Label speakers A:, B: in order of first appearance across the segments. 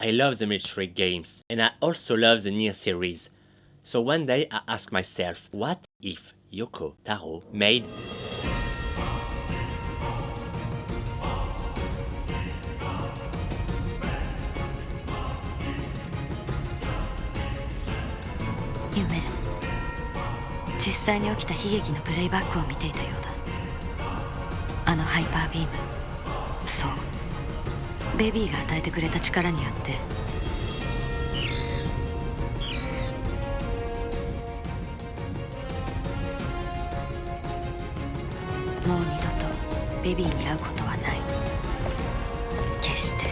A: I love the Metroid games, and I also love the NieR series. So one day I asked myself, what if Yoko Taro made
B: 夢、実際に起きた悲劇のプレイバックを見ていたようだ。あのハイパービーム、そう、ベビーが与えてくれた力によってもう二度とベビーに会うことはない。決して。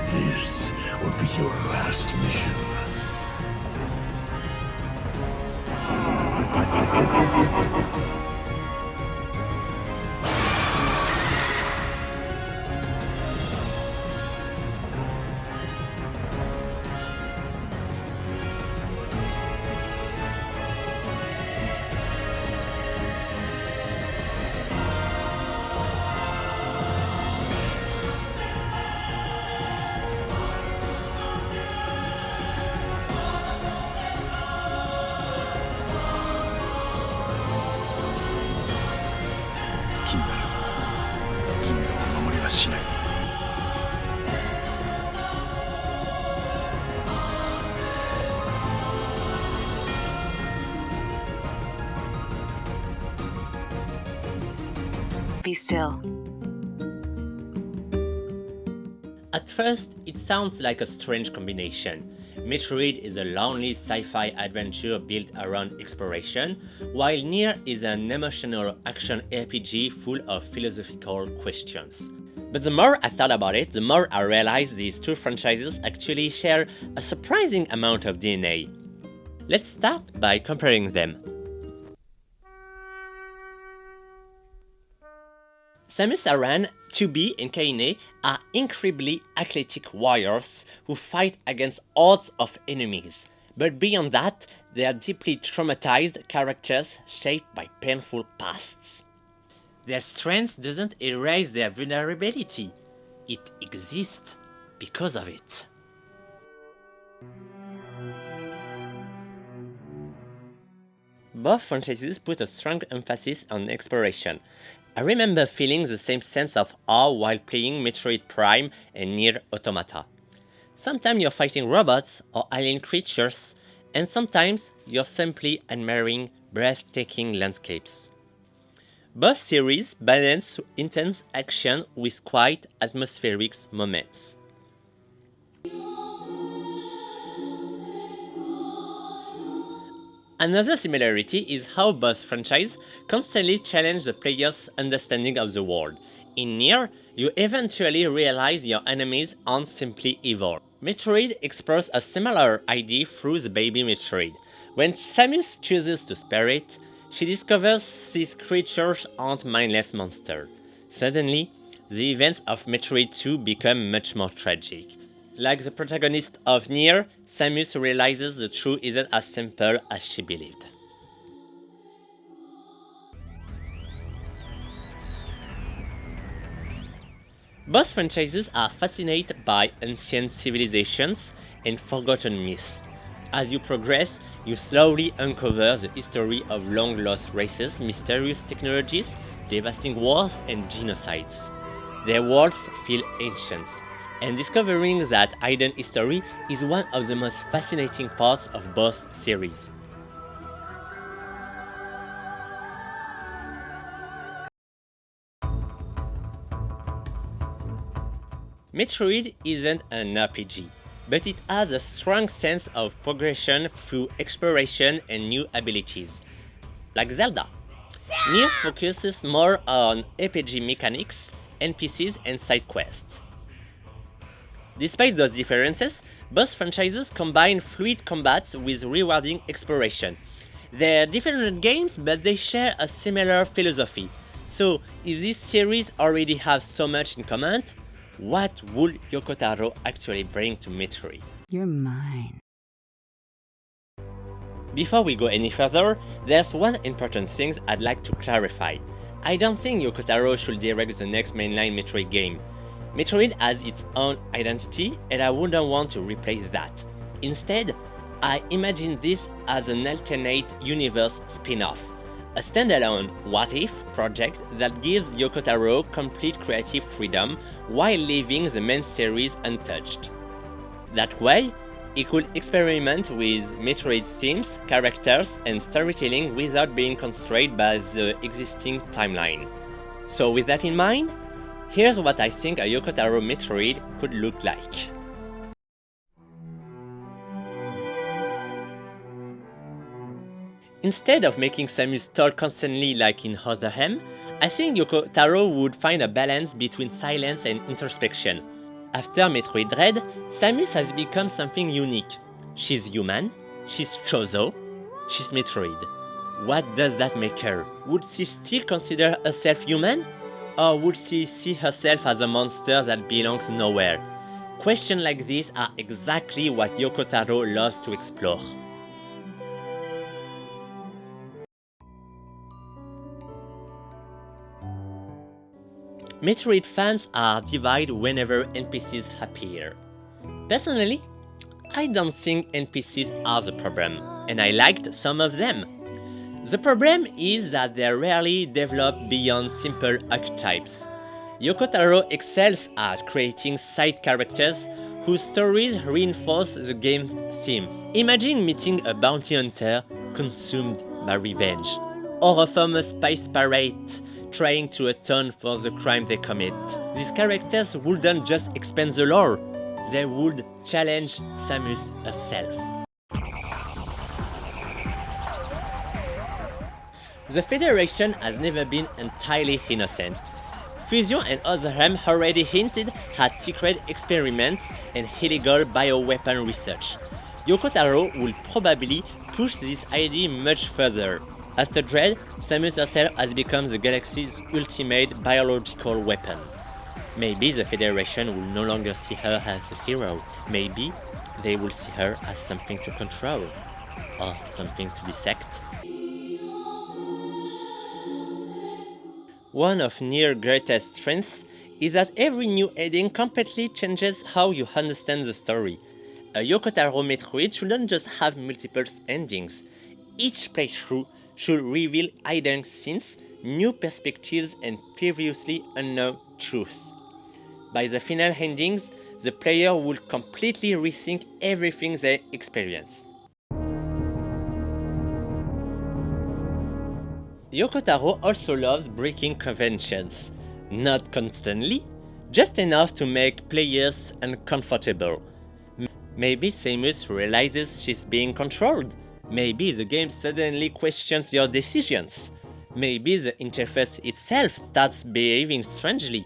C: This will be your last mission.
B: Be still.
A: At first, it sounds like a strange combination. Metroid is a lonely sci-fi adventure built around exploration, while NieR is an emotional action RPG full of philosophical questions. But the more I thought about it, the more I realized these two franchises actually share a surprising amount of DNA. Let's start by comparing them. Samus Aran, 2B and Kaine are incredibly athletic warriors who fight against hordes of enemies, but beyond that, they are deeply traumatized characters shaped by painful pasts. Their strength doesn't erase their vulnerability, it exists because of it. Both franchises put a strong emphasis on exploration. I remember feeling the same sense of awe while playing Metroid Prime and NieR Automata. Sometimes you're fighting robots or alien creatures, and sometimes you're simply admiring breathtaking landscapes. Both series balance intense action with quiet, atmospheric moments. Another similarity is how both franchises constantly challenge the player's understanding of the world. In NieR, you eventually realize your enemies aren't simply evil. Metroid explores a similar idea through the baby Metroid. When Samus chooses to spare it, she discovers these creatures aren't mindless monsters. Suddenly, the events of Metroid 2 become much more tragic. Like the protagonist of NieR, Samus realizes the truth isn't as simple as she believed. Both franchises are fascinated by ancient civilizations and forgotten myths. As you progress, you slowly uncover the history of long-lost races, mysterious technologies, devastating wars, and genocides. Their worlds feel ancient, and discovering that hidden history is one of the most fascinating parts of both theories. Metroid isn't an RPG, but it has a strong sense of progression through exploration and new abilities. Like Zelda. NieR focuses more on RPG mechanics, NPCs, and side quests. Despite those differences, both franchises combine fluid combats with rewarding exploration. They're different games, but they share a similar philosophy. So, if this series already have so much in common, what would Yoko Taro actually bring to Metroid?
B: You're mine.
A: Before we go any further, there's one important thing I'd like to clarify. I don't think Yoko Taro should direct the next mainline Metroid game. Metroid has its own identity, and I wouldn't want to replace that. Instead, I imagine this as an alternate universe spin-off, a standalone what-if project that gives Yoko Taro complete creative freedom while leaving the main series untouched. That way, he could experiment with Metroid themes, characters, and storytelling without being constrained by the existing timeline. So with that in mind, here's what I think a Yoko Taro Metroid could look like. Instead of making Samus talk constantly like in Other M, I think Yoko Taro would find a balance between silence and introspection. After Metroid Dread, Samus has become something unique. She's human, she's Chozo, she's Metroid. What does that make her? Would she still consider herself human? Or would she see herself as a monster that belongs nowhere? Questions like these are exactly what Yoko Taro loves to explore. Metroid fans are divided whenever NPCs appear. Personally, I don't think NPCs are the problem, and I liked some of them. The problem is that they are rarely developed beyond simple archetypes. Yoko Taro excels at creating side characters whose stories reinforce the game's themes. Imagine meeting a bounty hunter consumed by revenge, or a former space pirate trying to atone for the crime they commit. These characters wouldn't just expand the lore, they would challenge Samus herself. The Federation has never been entirely innocent. Fusion and Other M already hinted at secret experiments and illegal bioweapon research. Yoko Taro will probably push this idea much further. After Dread, Samus herself has become the galaxy's ultimate biological weapon. Maybe the Federation will no longer see her as a hero. Maybe they will see her as something to control, or something to dissect. One of NieR's greatest strengths is that every new ending completely changes how you understand the story. A Yoko Taro Metroid shouldn't just have multiple endings. Each playthrough should reveal hidden scenes, new perspectives, and previously unknown truths. By the final endings, the player will completely rethink everything they experienced. Yoko Taro also loves breaking conventions. Not constantly, just enough to make players uncomfortable. Maybe Samus realizes she's being controlled. Maybe the game suddenly questions your decisions. Maybe the interface itself starts behaving strangely.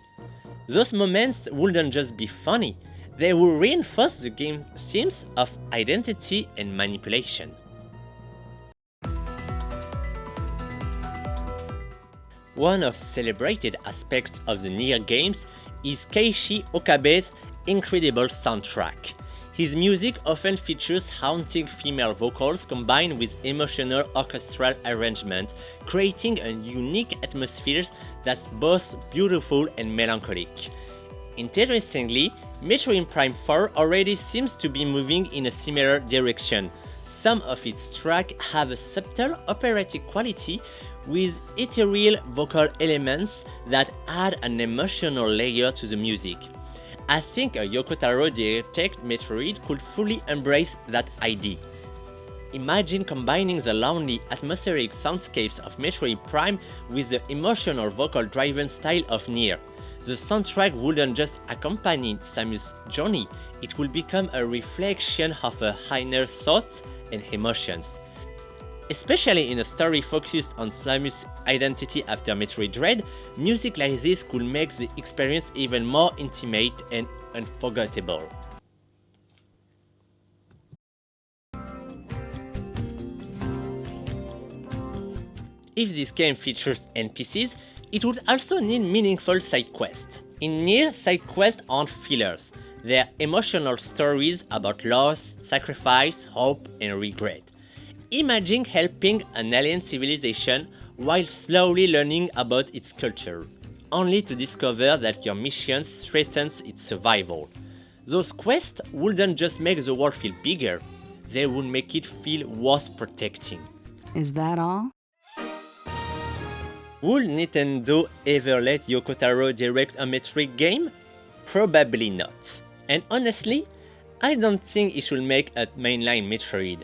A: Those moments wouldn't just be funny, they will reinforce the game's themes of identity and manipulation. One of the celebrated aspects of the NieR games is Keiichi Okabe's incredible soundtrack. His music often features haunting female vocals combined with emotional orchestral arrangement, creating a unique atmosphere that's both beautiful and melancholic. Interestingly, Metroid Prime 4 already seems to be moving in a similar direction. Some of its tracks have a subtle operatic quality with ethereal vocal elements that add an emotional layer to the music. I think a Yoko Taro directed Metroid could fully embrace that idea. Imagine combining the lonely, atmospheric soundscapes of Metroid Prime with the emotional vocal-driven style of NieR. The soundtrack wouldn't just accompany Samus' journey, it will become a reflection of her inner thoughts and emotions. Especially in a story focused on Samus' identity after Metroid Dread, music like this could make the experience even more intimate and unforgettable. If this game features NPCs, it would also need meaningful side quests. In NieR, side quests aren't fillers, they're emotional stories about loss, sacrifice, hope, and regret. Imagine helping an alien civilization while slowly learning about its culture, only to discover that your mission threatens its survival. Those quests wouldn't just make the world feel bigger, they would make it feel worth protecting.
D: Is that all?
A: Would Nintendo ever let Yoko Taro direct a Metroid game? Probably not. And honestly, I don't think he should make a mainline Metroid.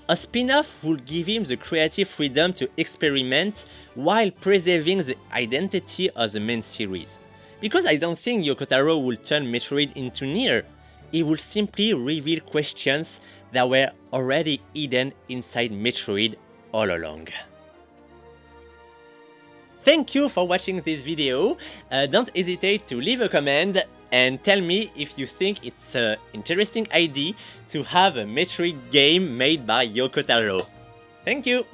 A: A spin-off would give him the creative freedom to experiment while preserving the identity of the main series. Because I don't think Yoko Taro will turn Metroid into NieR, he will simply reveal questions that were already hidden inside Metroid all along. Thank you for watching this video. Don't hesitate to leave a comment and tell me if you think it's an interesting idea to have a Metroid game made by Yoko Taro. Thank you!